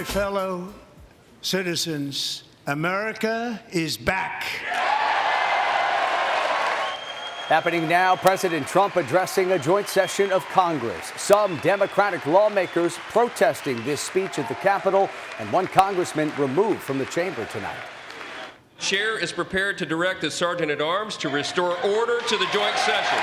fellow citizens, America is back. Happening now, President Trump addressing a joint session of Congress. Some Democratic lawmakers protesting this speech at the Capitol, and one congressman removed from the chamber tonight. Chair is prepared to direct the Sergeant-at-Arms to restore order to the joint session.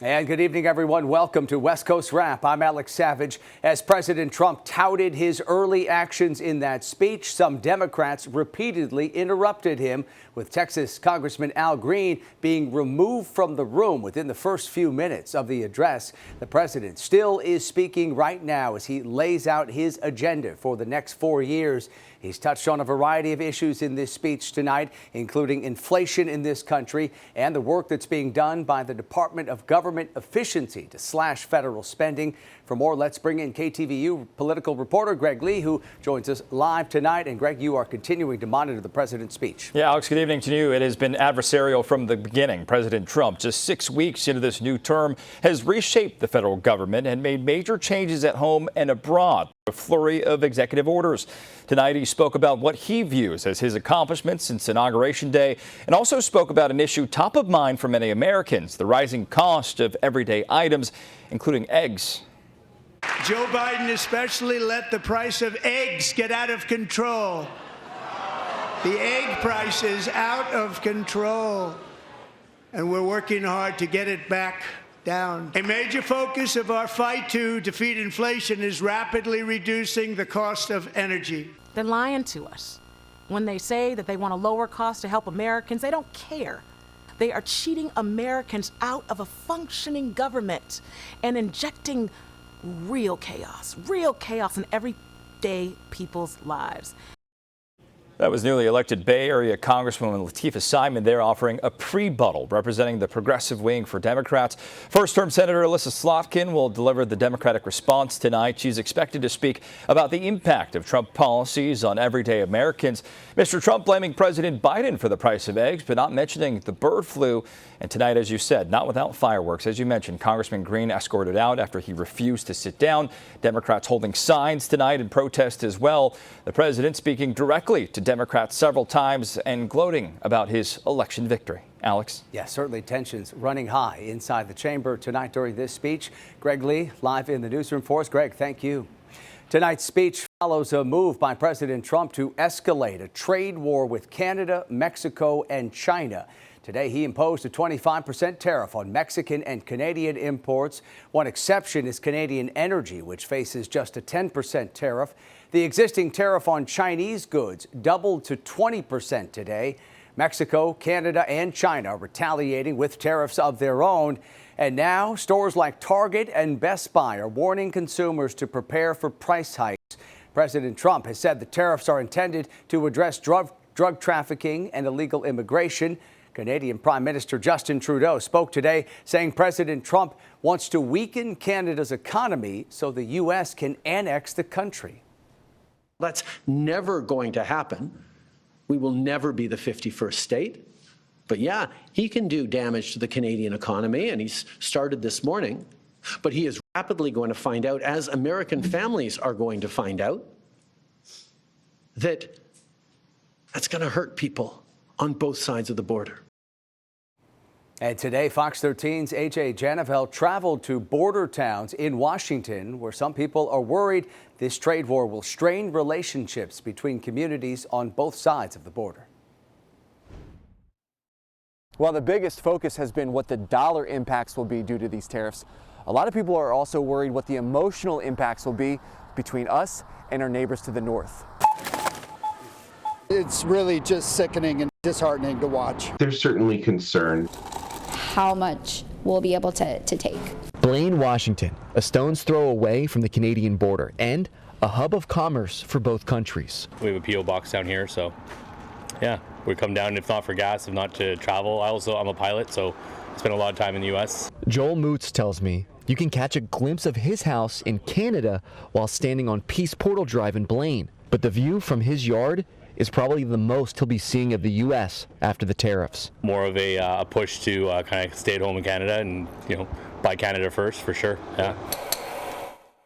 And good evening, everyone. Welcome to West Coast Wrap. I'm Alex Savage. As President Trump touted his early actions in that speech, some Democrats repeatedly interrupted him, with Texas Congressman Al Green being removed from the room within the first few minutes of the address. The president still is speaking right now as he lays out his agenda for the next 4 years. He's touched on a variety of issues in this speech tonight, including inflation in this country and the work that's being done by the Department of Government Efficiency to slash federal spending. For more, let's bring in KTVU political reporter Greg Lee, who joins us live tonight. And Greg, you are continuing to monitor the president's speech. Yeah, Alex, good evening to you. It has been adversarial from the beginning. President Trump, just 6 weeks into this new term, has reshaped the federal government and made major changes at home and abroad. A flurry of executive orders. Tonight, he spoke about what he views as his accomplishments since Inauguration Day, and also spoke about an issue top of mind for many Americans, the rising cost of everyday items, including eggs. Joe Biden especially let the price of eggs get out of control. The egg price is out of control, and we're working hard to get it back down. A major focus of our fight to defeat inflation is rapidly reducing the cost of energy. They're lying to us. When they say that they want a lower cost to help Americans, they don't care. They are cheating Americans out of a functioning government and injecting real chaos in everyday people's lives. That was newly elected Bay Area Congresswoman Latifah Simon there offering a pre-buttal representing the progressive wing for Democrats. First-term Senator Alyssa Slotkin will deliver the Democratic response tonight. She's expected to speak about the impact of Trump policies on everyday Americans. Mr. Trump blaming President Biden for the price of eggs, but not mentioning the bird flu. And tonight, as you said, not without fireworks. As you mentioned, Congressman Green escorted out after he refused to sit down. Democrats holding signs tonight in protest as well. The president speaking directly to Democrats several times and gloating about his election victory. Alex? Yeah, certainly tensions running high inside the chamber tonight during this speech. Greg Lee, live in the newsroom for us. Greg, thank you. Tonight's speech follows a move by President Trump to escalate a trade war with Canada, Mexico, and China. Today, he imposed a 25% tariff on Mexican and Canadian imports. One exception is Canadian energy, which faces just a 10% tariff. The existing tariff on Chinese goods doubled to 20% today. Mexico, Canada, and China are retaliating with tariffs of their own. And now, stores like Target and Best Buy are warning consumers to prepare for price hikes. President Trump has said the tariffs are intended to address drug trafficking and illegal immigration. Canadian Prime Minister Justin Trudeau spoke today, saying President Trump wants to weaken Canada's economy so the U.S. can annex the country. That's never going to happen. We will never be the 51st state. But yeah, he can do damage to the Canadian economy, and he's started this morning. But he is rapidly going to find out, as American families are going to find out, that that's going to hurt people on both sides of the border. And today, Fox 13's A.J. Janavel traveled to border towns in Washington, where some people are worried this trade war will strain relationships between communities on both sides of the border. While the biggest focus has been what the dollar impacts will be due to these tariffs, a lot of people are also worried what the emotional impacts will be between us and our neighbors to the north. It's really just sickening and disheartening to watch. There's certainly concern. How much we'll be able to take. Blaine, Washington, a stone's throw away from the Canadian border and a hub of commerce for both countries. We have a P.O. box down here, so yeah, we come down if not for gas, if not to travel. I'm a pilot, so I spend a lot of time in the U.S. Joel Moots tells me you can catch a glimpse of his house in Canada while standing on Peace Portal Drive in Blaine. But the view from his yard is probably the most he'll be seeing of the U.S. after the tariffs. More of a push to kind of stay at home in Canada and, buy Canada first, for sure, yeah.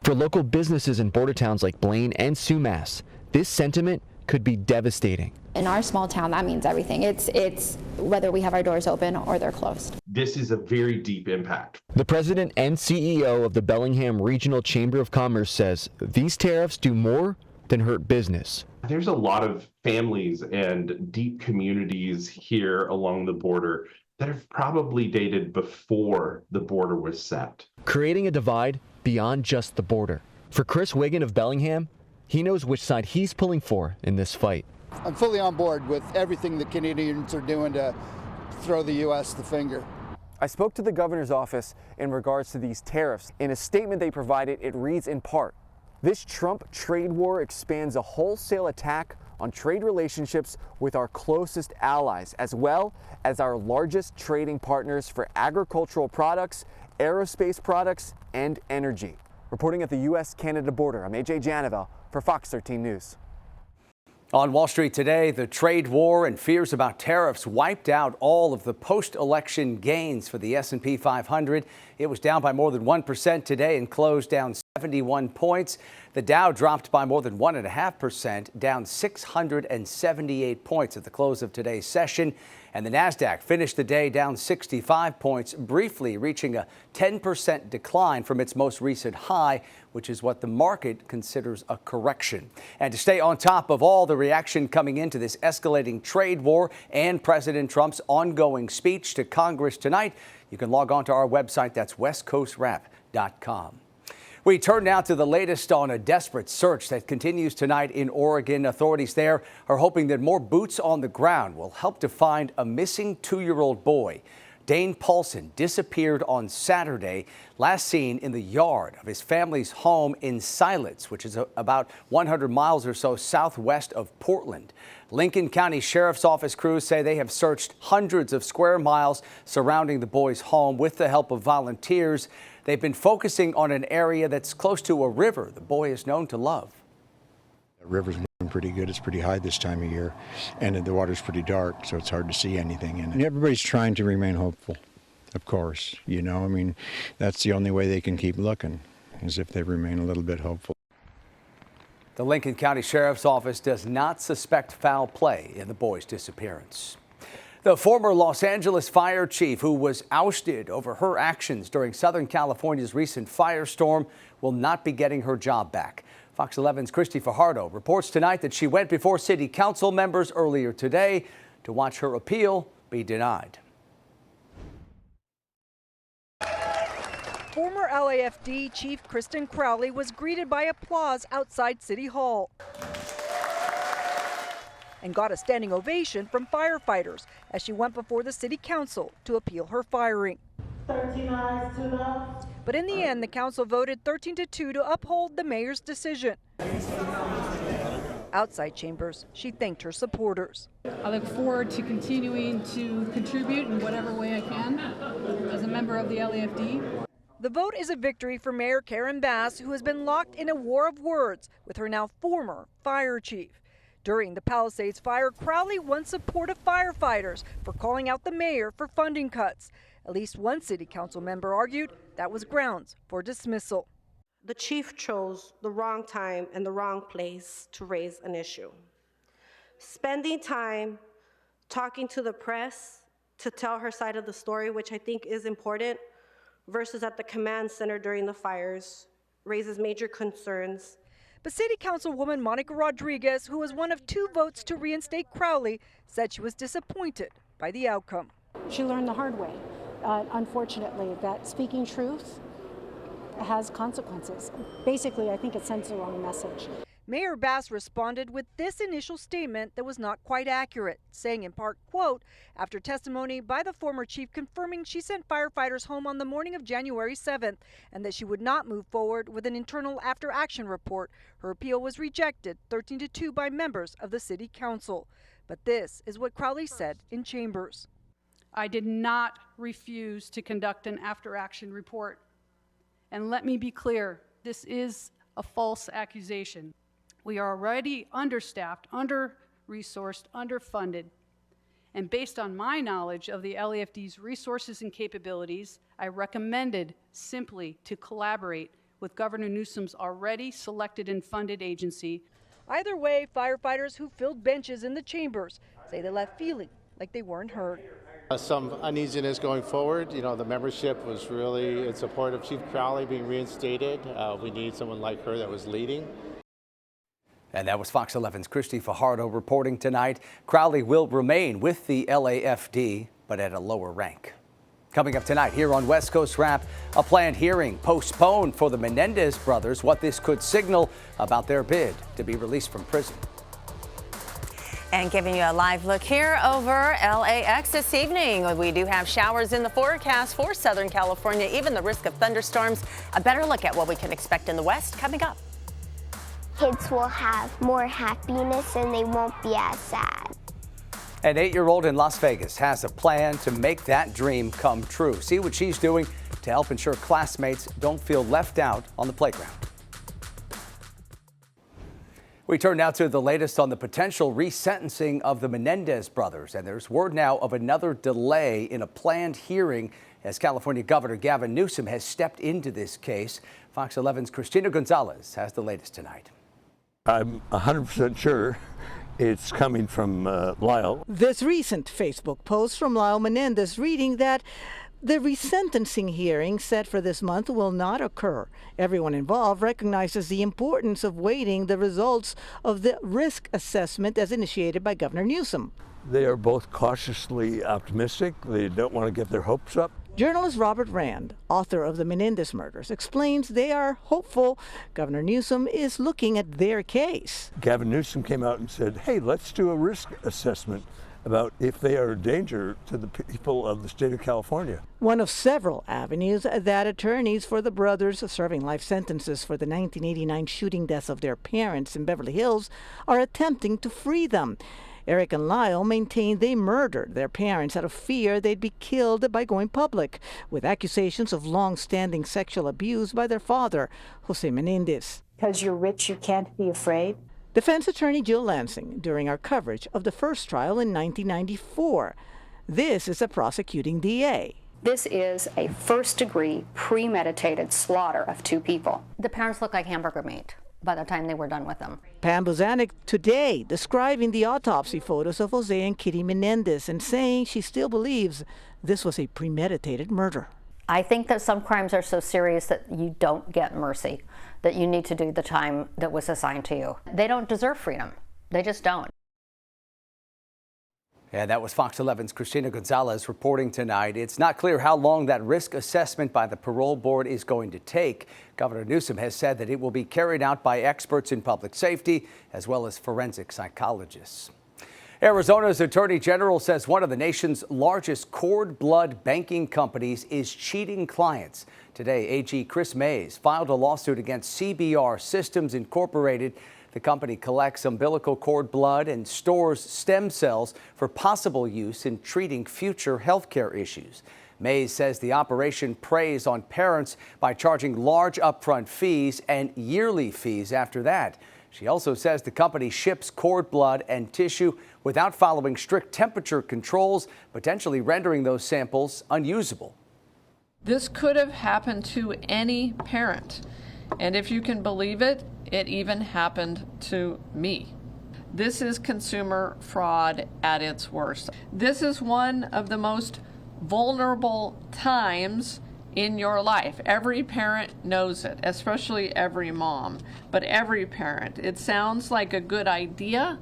For local businesses in border towns like Blaine and Sumas, this sentiment could be devastating. In our small town, that means everything. It's whether we have our doors open or they're closed. This is a very deep impact. The president and CEO of the Bellingham Regional Chamber of Commerce says these tariffs do more than hurt business. There's a lot of families and deep communities here along the border that have probably dated before the border was set. Creating a divide beyond just the border. For Chris Wiggin of Bellingham, he knows which side he's pulling for in this fight. I'm fully on board with everything the Canadians are doing to throw the U.S. the finger. I spoke to the governor's office in regards to these tariffs. In a statement they provided, it reads in part, "This Trump trade war expands a wholesale attack on trade relationships with our closest allies, as well as our largest trading partners for agricultural products, aerospace products, and energy." Reporting at the U.S.-Canada border, I'm AJ Janovel for Fox 13 News. On Wall Street today, the trade war and fears about tariffs wiped out all of the post-election gains for the S&P 500. It was down by more than 1% today and closed down 71 points. The Dow dropped by more than 1.5%, down 678 points at the close of today's session. And the Nasdaq finished the day down 65 points, briefly reaching a 10% decline from its most recent high, which is what the market considers a correction. And to stay on top of all the reaction coming into this escalating trade war and President Trump's ongoing speech to Congress tonight, you can log on to our website. That's westcoastwrap.com. We turn now to the latest on a desperate search that continues tonight in Oregon. Authorities there are hoping that more boots on the ground will help to find a missing 2-year-old boy. Dane Paulsen disappeared on Saturday, last seen in the yard of his family's home in Siletz, which is about 100 miles or so southwest of Portland. Lincoln County Sheriff's Office crews say they have searched hundreds of square miles surrounding the boy's home with the help of volunteers. They've been focusing on an area that's close to a river the boy is known to love. The river's moving pretty good. It's pretty high this time of year, and the water's pretty dark, so it's hard to see anything in it. And everybody's trying to remain hopeful, of course. You know, I mean, that's the only way they can keep looking, is if they remain a little bit hopeful. The Lincoln County Sheriff's Office does not suspect foul play in the boy's disappearance. The former Los Angeles fire chief who was ousted over her actions during Southern California's recent firestorm will not be getting her job back. Fox 11's Christy Fajardo reports tonight that she went before city council members earlier today to watch her appeal be denied. Former LAFD Chief Kristen Crowley was greeted by applause outside City Hall and got a standing ovation from firefighters as she went before the city council to appeal her firing. 13 ayes to the. But in the end, the council voted 13-2 to uphold the mayor's decision. Outside chambers, she thanked her supporters. I look forward to continuing to contribute in whatever way I can as a member of the LAFD. The vote is a victory for Mayor Karen Bass, who has been locked in a war of words with her now former fire chief. During the Palisades fire, Crowley once supported firefighters for calling out the mayor for funding cuts. At least one city council member argued that was grounds for dismissal. The chief chose the wrong time and the wrong place to raise an issue. Spending time talking to the press to tell her side of the story, which I think is important, versus at the command center during the fires, raises major concerns. But City Councilwoman Monica Rodriguez, who was one of 2 votes to reinstate Crowley, said she was disappointed by the outcome. She learned the hard way, unfortunately, that speaking truth has consequences. Basically, I think it sends the wrong message. Mayor Bass responded with this initial statement that was not quite accurate, saying in part, quote, after testimony by the former chief confirming she sent firefighters home on the morning of January 7th and that she would not move forward with an internal after-action report, her appeal was rejected 13-2 by members of the city council. But this is what Crowley said in chambers. I did not refuse to conduct an after-action report. And let me be clear, this is a false accusation. We are already understaffed, under-resourced, underfunded. And based on my knowledge of the LAFD's resources and capabilities, I recommended simply to collaborate with Governor Newsom's already selected and funded agency. Either way, firefighters who filled benches in the chambers say they left feeling like they weren't heard. Some uneasiness going forward. You know, the membership was really in support of Chief Crowley being reinstated. We need someone like her that was leading. And that was Fox 11's Christy Fajardo reporting tonight. Crowley will remain with the LAFD, but at a lower rank. Coming up tonight here on West Coast Wrap, a planned hearing postponed for the Menendez brothers, what this could signal about their bid to be released from prison. And giving you a live look here over LAX this evening. We do have showers in the forecast for Southern California, even the risk of thunderstorms. A better look at what we can expect in the West coming up. Kids will have more happiness and they won't be as sad. An 8-year-old in Las Vegas has a plan to make that dream come true. See what she's doing to help ensure classmates don't feel left out on the playground. We turn now to the latest on the potential resentencing of the Menendez brothers. And there's word now of another delay in a planned hearing as California Governor Gavin Newsom has stepped into this case. Fox 11's Christina Gonzalez has the latest tonight. I'm 100% sure it's coming from Lyle. This recent Facebook post from Lyle Menendez reading that the resentencing hearing set for this month will not occur. Everyone involved recognizes the importance of waiting the results of the risk assessment as initiated by Governor Newsom. They are both cautiously optimistic. They don't want to get their hopes up. Journalist Robert Rand, author of the Menendez murders, explains they are hopeful Governor Newsom is looking at their case. Gavin Newsom came out and said, hey, let's do a risk assessment about if they are a danger to the people of the state of California. One of several avenues that attorneys for the brothers serving life sentences for the 1989 shooting deaths of their parents in Beverly Hills are attempting to free them. Eric and Lyle maintained they murdered their parents out of fear they'd be killed by going public, with accusations of long-standing sexual abuse by their father, Jose Menendez. Because you're rich, you can't be afraid? Defense attorney Jill Lansing during our coverage of the first trial in 1994. This is a prosecuting DA. This is a first-degree premeditated slaughter of two people. The parents look like hamburger meat by the time they were done with them. Pam Buzanik today describing the autopsy photos of Jose and Kitty Menendez and saying she still believes this was a premeditated murder. I think that some crimes are so serious that you don't get mercy, that you need to do the time that was assigned to you. They don't deserve freedom. They just don't. And that was Fox 11's Christina Gonzalez reporting tonight. It's not clear how long that risk assessment by the parole board is going to take. Governor Newsom has said that it will be carried out by experts in public safety as well as forensic psychologists. Arizona's Attorney General says one of the nation's largest cord blood banking companies is cheating clients. Today, AG Chris Mays filed a lawsuit against CBR Systems Incorporated. The company collects umbilical cord blood and stores stem cells for possible use in treating future health care issues. Mays says the operation preys on parents by charging large upfront fees and yearly fees after that. She also says the company ships cord blood and tissue without following strict temperature controls, potentially rendering those samples unusable. This could have happened to any parent. And if you can believe it, it even happened to me. This is consumer fraud at its worst. This is one of the most vulnerable times in your life. Every parent knows it, especially every mom, but every parent. It sounds like a good idea,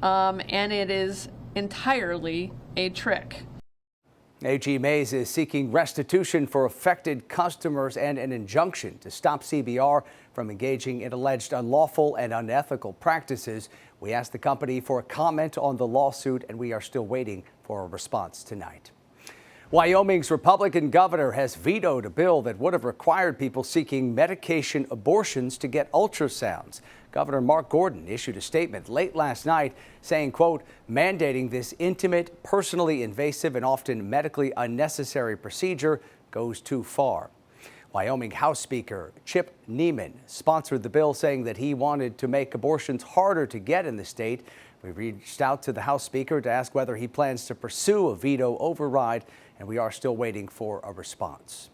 and it is entirely a trick. AG Mays is seeking restitution for affected customers and an injunction to stop CBR from engaging in alleged unlawful and unethical practices. We asked the company for a comment on the lawsuit, and we are still waiting for a response tonight. Wyoming's Republican governor has vetoed a bill that would have required people seeking medication abortions to get ultrasounds. Governor Mark Gordon issued a statement late last night saying, quote, mandating this intimate, personally invasive, and often medically unnecessary procedure goes too far. Wyoming House Speaker Chip Neiman sponsored the bill, saying that he wanted to make abortions harder to get in the state. We reached out to the House Speaker to ask whether he plans to pursue a veto override, and we are still waiting for a response.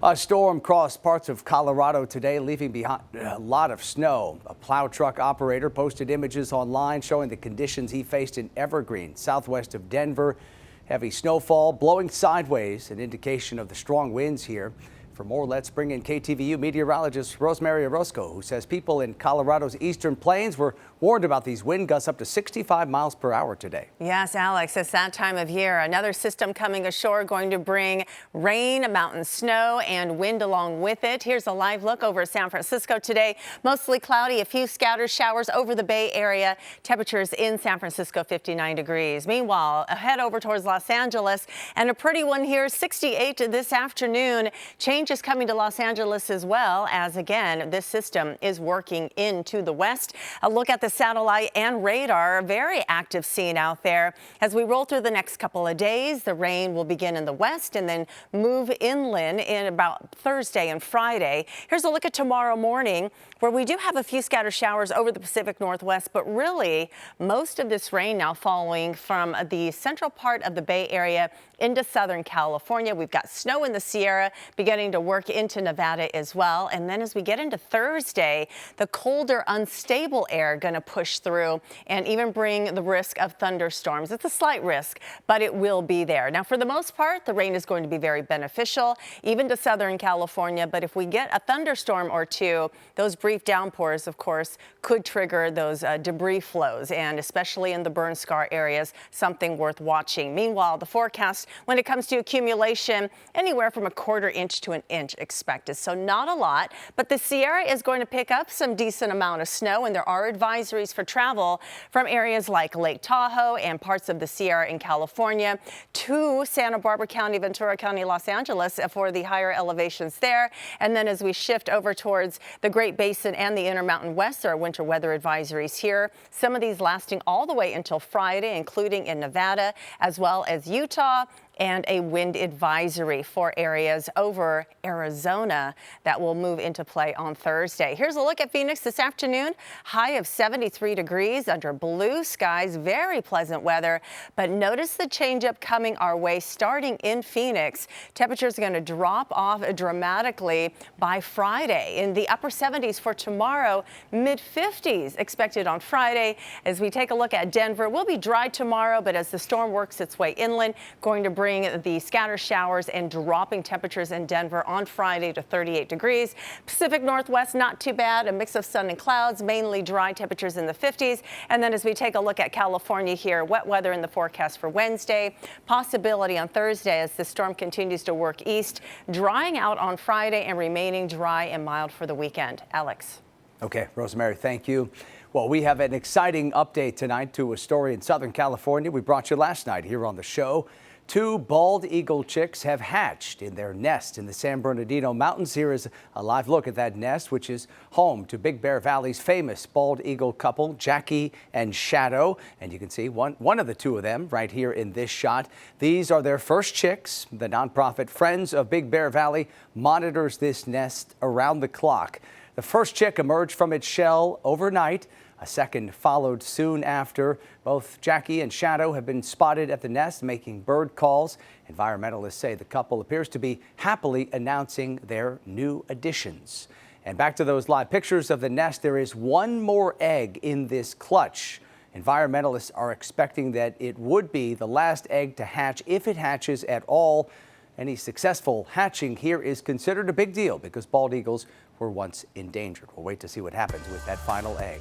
A storm crossed parts of Colorado today, leaving behind a lot of snow. A plow truck operator posted images online showing the conditions he faced in Evergreen, southwest of Denver. Heavy snowfall blowing sideways, an indication of the strong winds here. For more, let's bring in KTVU meteorologist Rosemary Orozco, who says people in Colorado's eastern plains were warned about these wind gusts up to 65 miles per hour today. Yes, Alex, it's that time of year. Another system coming ashore going to bring rain, mountain snow, and wind along with it. Here's a live look over San Francisco today. Mostly cloudy, a few scattered showers over the Bay Area. Temperatures in San Francisco, 59 degrees. Meanwhile, head over towards Los Angeles, and a pretty one here, 68 this afternoon. Change is coming to Los Angeles as well, as again, this system is working into the west. A look at the satellite and radar, very active scene out there. As we roll through the next couple of days, the rain will begin in the west and then move inland in about Thursday and Friday. Here's a look at tomorrow morning, where we do have a few scattered showers over the Pacific Northwest, but really most of this rain now falling from the central part of the Bay Area into Southern California. We've got snow in the Sierra beginning to work into Nevada as well. And then as we get into Thursday, the colder, unstable air going to push through and even bring the risk of thunderstorms. It's a slight risk, but it will be there. Now, for the most part, the rain is going to be very beneficial, even to Southern California. But if we get a thunderstorm or two, those brief downpours, of course, could trigger those debris flows, and especially in the burn scar areas, something worth watching. Meanwhile, the forecast when it comes to accumulation, anywhere from a quarter inch to an inch expected. So not a lot, but the Sierra is going to pick up some decent amount of snow, and there are advisories for travel from areas like Lake Tahoe and parts of the Sierra in California to Santa Barbara County, Ventura County, Los Angeles for the higher elevations there. And then as we shift over towards the Great Basin and the Intermountain West, there are winter weather advisories here. Some of these lasting all the way until Friday, including in Nevada as well as Utah, and a wind advisory for areas over Arizona that will move into play on Thursday. Here's a look at Phoenix this afternoon. High of 73 degrees under blue skies, very pleasant weather. But notice the changeup coming our way starting in Phoenix. Temperatures are going to drop off dramatically by Friday. In the upper 70s for tomorrow, mid 50s expected on Friday. As we take a look at Denver, we'll be dry tomorrow, but as the storm works its way inland, going to bring the scatter showers and dropping temperatures in Denver on Friday to 38 degrees. Pacific Northwest, not too bad. A mix of sun and clouds, mainly dry temperatures in the 50s. And then as we take a look at California here, wet weather in the forecast for Wednesday. Possibility on Thursday as the storm continues to work east, drying out on Friday and remaining dry and mild for the weekend. Alex. Okay, Rosemary, thank you. Well, we have an exciting update tonight to a story in Southern California we brought you last night here on the show. 2 bald eagle chicks have hatched in their nest in the San Bernardino Mountains. Here is a live look at that nest, which is home to Big Bear Valley's famous bald eagle couple, Jackie and Shadow. And you can see one of the 2 of them right here in this shot. These are their first chicks. The nonprofit Friends of Big Bear Valley monitors this nest around the clock. The first chick emerged from its shell overnight. A second followed soon after. Both Jackie and Shadow have been spotted at the nest making bird calls. Environmentalists say the couple appears to be happily announcing their new additions. And back to those live pictures of the nest, there is one more egg in this clutch. Environmentalists are expecting that it would be the last egg to hatch, if it hatches at all. Any successful hatching here is considered a big deal because bald eagles were once endangered. We'll wait to see what happens with that final egg.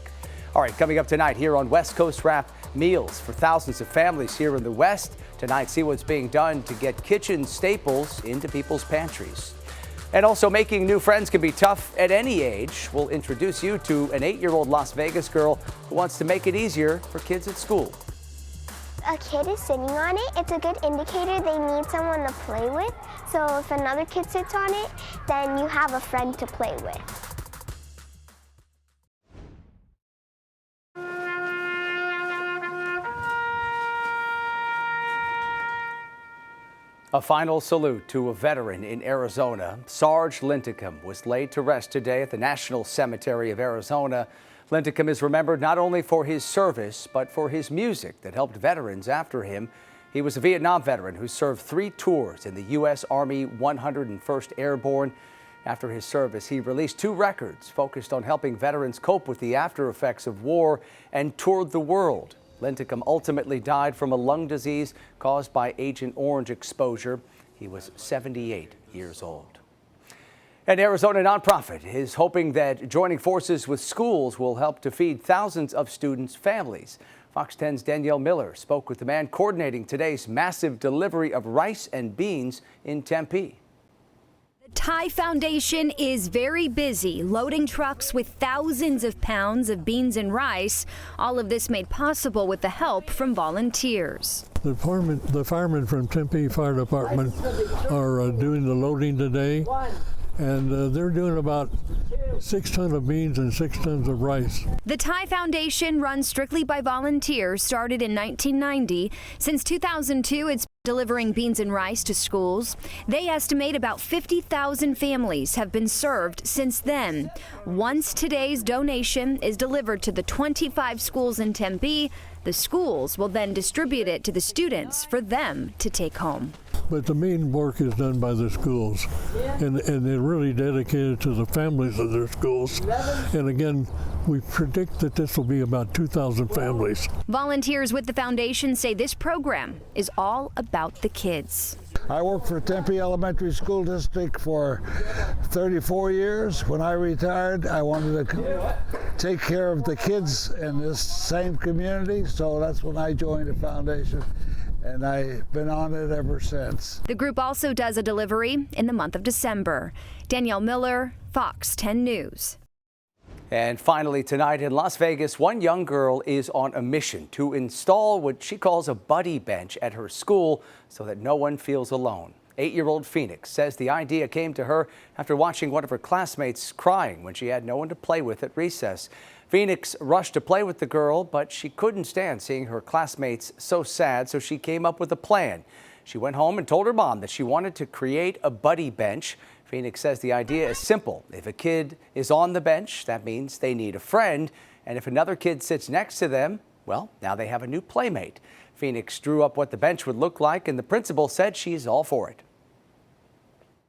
All right, coming up tonight here on West Coast Wrap, meals for thousands of families here in the West. Tonight, see what's being done to get kitchen staples into people's pantries. And also, making new friends can be tough at any age. We'll introduce you to an 8-year-old Las Vegas girl who wants to make it easier for kids at school. A kid is sitting on it, it's a good indicator they need someone to play with. So if another kid sits on it, then you have a friend to play with. A final salute to a veteran in Arizona. Sarge Linticum was laid to rest today at the National Cemetery of Arizona. Linticum is remembered not only for his service, but for his music that helped veterans after him. He was a Vietnam veteran who served 3 tours in the U.S. Army 101st Airborne. After his service, he released 2 records focused on helping veterans cope with the after effects of war and toured the world. Linticum ultimately died from a lung disease caused by Agent Orange exposure. He was 78 years old. An Arizona nonprofit is hoping that joining forces with schools will help to feed thousands of students' families. Fox 10's Danielle Miller spoke with the man coordinating today's massive delivery of rice and beans in Tempe. The Thai Foundation is very busy loading trucks with thousands of pounds of beans and rice. All of this made possible with the help from volunteers. The firemen from Tempe Fire Department are doing the loading today, and they're doing about 6 tons of beans and 6 tons of rice. The Thai Foundation, run strictly by volunteers, started in 1990. Since 2002, it's delivering beans and rice to schools. They estimate about 50,000 families have been served since then. Once today's donation is delivered to the 25 schools in Tempe, the schools will then distribute it to the students for them to take home. But the main work is done by the schools, and they're really dedicated to the families of their schools. And again, we predict that this will be about 2,000 families. Volunteers with the foundation say this program is all about the kids. I worked for Tempe Elementary School District for 34 years. When I retired, I wanted to take care of the kids in this same community, so that's when I joined the foundation. And I've been on it ever since. The group also does a delivery in the month of December. Danielle Miller, Fox 10 News. And finally tonight in Las Vegas, one young girl is on a mission to install what she calls a buddy bench at her school so that no one feels alone. 8-year-old Phoenix says the idea came to her after watching one of her classmates crying when she had no one to play with at recess. Phoenix rushed to play with the girl, but she couldn't stand seeing her classmates so sad, so she came up with a plan. She went home and told her mom that she wanted to create a buddy bench. Phoenix says the idea is simple. If a kid is on the bench, that means they need a friend. And if another kid sits next to them, well, now they have a new playmate. Phoenix drew up what the bench would look like, and the principal said she's all for it.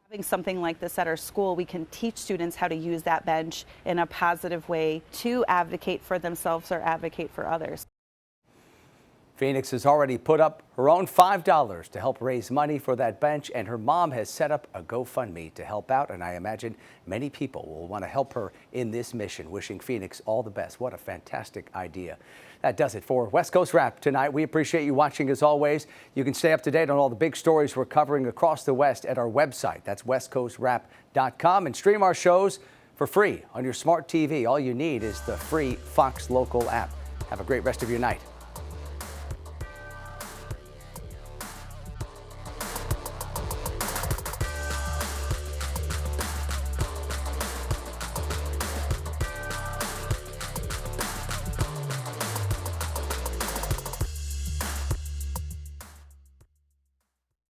Having something like this at our school, we can teach students how to use that bench in a positive way to advocate for themselves or advocate for others. Phoenix has already put up her own $5 to help raise money for that bench, and her mom has set up a GoFundMe to help out, and I imagine many people will want to help her in this mission. Wishing Phoenix all the best. What a fantastic idea. That does it for West Coast Wrap tonight. We appreciate you watching as always. You can stay up to date on all the big stories we're covering across the West at our website. That's westcoastwrap.com, and stream our shows for free on your smart TV. All you need is the free Fox Local app. Have a great rest of your night.